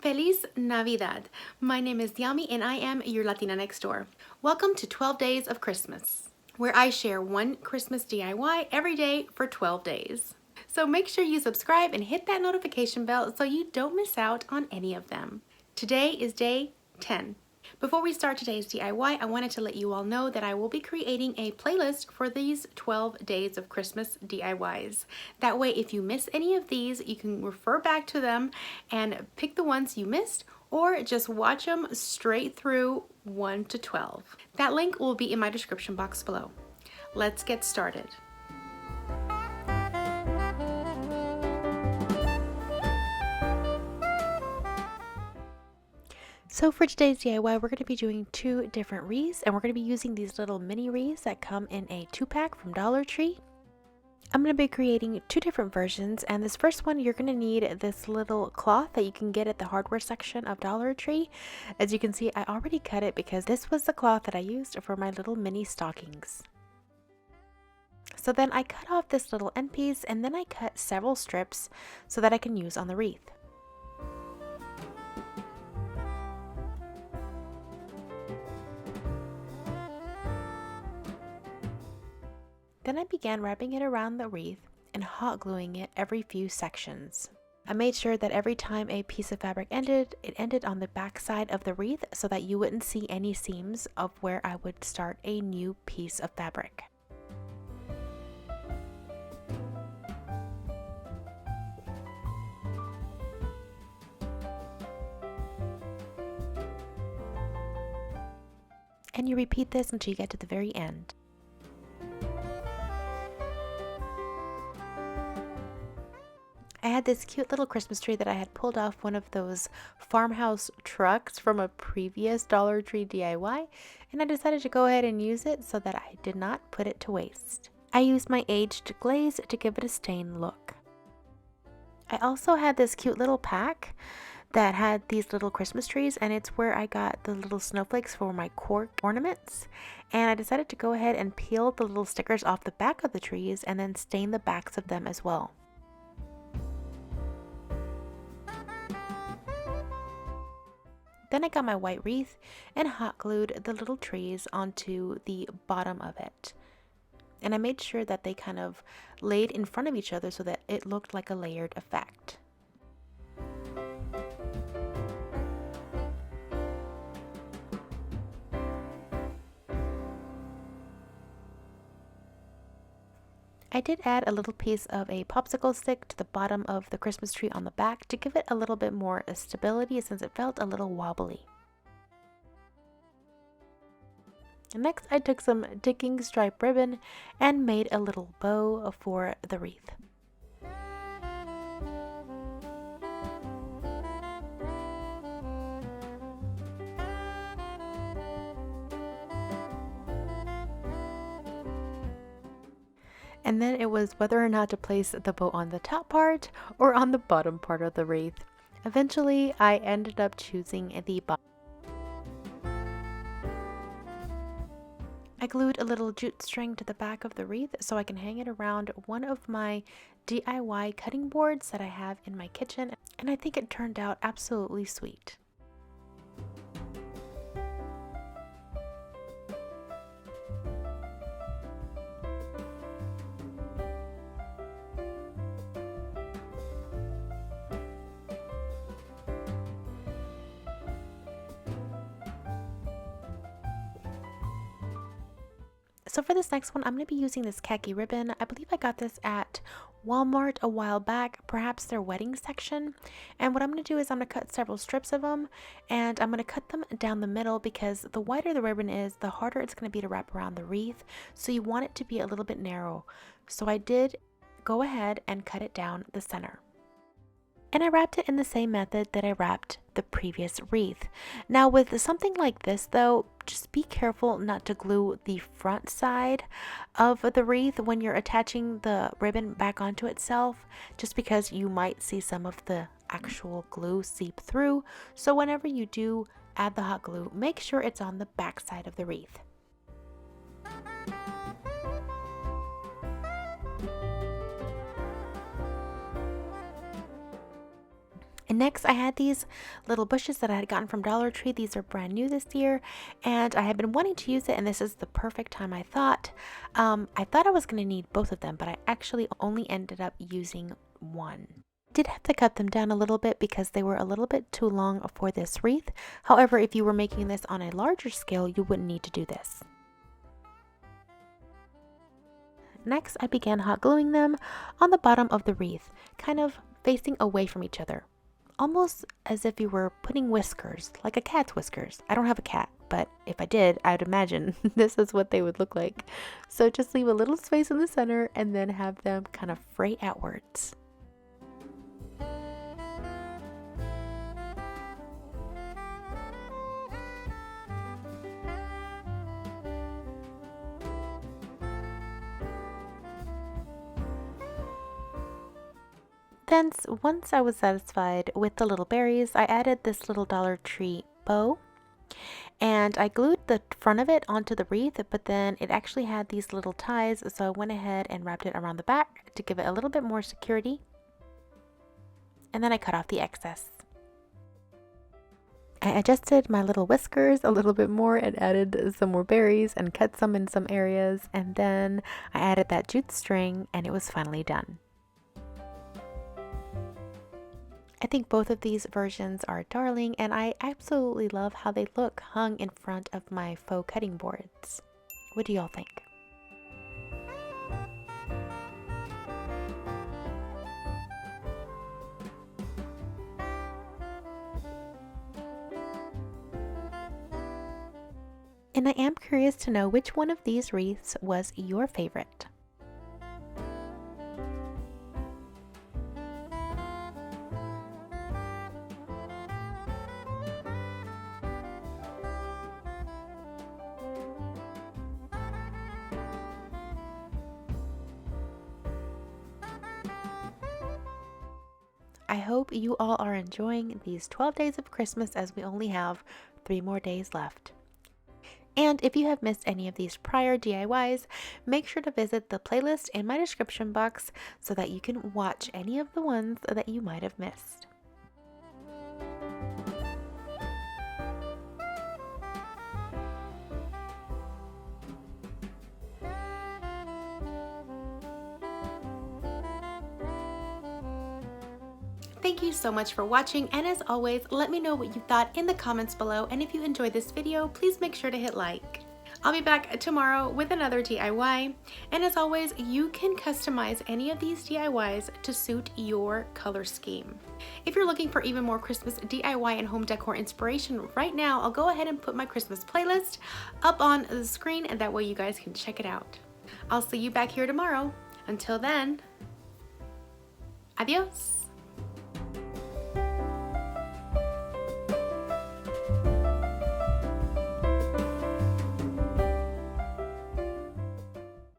Feliz Navidad! My name is Yami and I am your Latina next door. Welcome to 12 Days of Christmas, where I share one Christmas DIY every day for 12 days. So make sure you subscribe and hit that notification bell so you don't miss out on any of them. Today is day 10. Before we start today's DIY, I wanted to let you all know that I will be creating a playlist for these 12 days of Christmas DIYs. That way, if you miss any of these, you can refer back to them and pick the ones you missed, or just watch them straight through 1 to 12. That link will be in my description box below. Let's get started. So for today's DIY, we're going to be doing two different wreaths, and we're going to be using these little mini wreaths that come in a 2-pack from Dollar Tree. I'm going to be creating two different versions, and this first one you're going to need this little cloth that you can get at the hardware section of Dollar Tree. As you can see, I already cut it because this was the cloth that I used for my little mini stockings. So then I cut off this little end piece, and then I cut several strips so that I can use on the wreath. Then I began wrapping it around the wreath and hot gluing it every few sections. I made sure that every time a piece of fabric ended, it ended on the back side of the wreath so that you wouldn't see any seams of where I would start a new piece of fabric. And you repeat this until you get to the very end. I had this cute little Christmas tree that I had pulled off one of those farmhouse trucks from a previous Dollar Tree DIY, and I decided to go ahead and use it so that I did not put it to waste. I used my aged glaze to give it a stained look. I also had this cute little pack that had these little Christmas trees, and it's where I got the little snowflakes for my cork ornaments, and I decided to go ahead and peel the little stickers off the back of the trees and then stain the backs of them as well. Then I got my white wreath and hot glued the little trees onto the bottom of it. And I made sure that they kind of laid in front of each other so that it looked like a layered effect. I did add a little piece of a popsicle stick to the bottom of the Christmas tree on the back to give it a little bit more stability since it felt a little wobbly. And next I took some ticking stripe ribbon and made a little bow for the wreath. And then it was whether or not to place the bow on the top part or on the bottom part of the wreath. Eventually, I ended up choosing the bottom. I glued a little jute string to the back of the wreath so I can hang it around one of my DIY cutting boards that I have in my kitchen, and I think it turned out absolutely sweet. So for this next one, I'm going to be using this khaki ribbon. I believe I got this at Walmart a while back, perhaps their wedding section. And what I'm going to do is I'm going to cut several strips of them, and I'm going to cut them down the middle because the wider the ribbon is, the harder it's going to be to wrap around the wreath. So you want it to be a little bit narrow. So I did go ahead and cut it down the center. And I wrapped it in the same method that I wrapped the previous wreath. Now with something like this though, just be careful not to glue the front side of the wreath when you're attaching the ribbon back onto itself, just because you might see some of the actual glue seep through. So whenever you do add the hot glue, make sure it's on the back side of the wreath. And next I had these little bushes that I had gotten from Dollar Tree. These are brand new this year and I had been wanting to use it, and this is the perfect time I thought. I thought I was going to need both of them, but I actually only ended up using one. Did have to cut them down a little bit because they were a little bit too long for this wreath. However, if you were making this on a larger scale, you wouldn't need to do this. Next, I began hot gluing them on the bottom of the wreath, kind of facing away from each other. Almost as if you were putting whiskers, like a cat's whiskers. I don't have a cat, but if I did, I'd imagine this is what they would look like. So just leave a little space in the center and then have them kind of fray outwards. Then, once I was satisfied with the little berries, I added this little Dollar Tree bow. And I glued the front of it onto the wreath, but then it actually had these little ties, so I went ahead and wrapped it around the back to give it a little bit more security. And then I cut off the excess. I adjusted my little whiskers a little bit more and added some more berries and cut some in some areas, and then I added that jute string and it was finally done. I think both of these versions are darling, and I absolutely love how they look hung in front of my faux cutting boards. What do y'all think? And I am curious to know which one of these wreaths was your favorite. I hope you all are enjoying these 12 days of Christmas, as we only have 3 more days left. And if you have missed any of these prior DIYs, make sure to visit the playlist in my description box so that you can watch any of the ones that you might have missed. Thank you so much for watching, and as always, let me know what you thought in the comments below, and if you enjoyed this video, please make sure to hit like. I'll be back tomorrow with another DIY, and as always, you can customize any of these DIYs to suit your color scheme. If you're looking for even more Christmas DIY and home decor inspiration right now, I'll go ahead and put my Christmas playlist up on the screen, and that way you guys can check it out. I'll see you back here tomorrow. Until then, adios.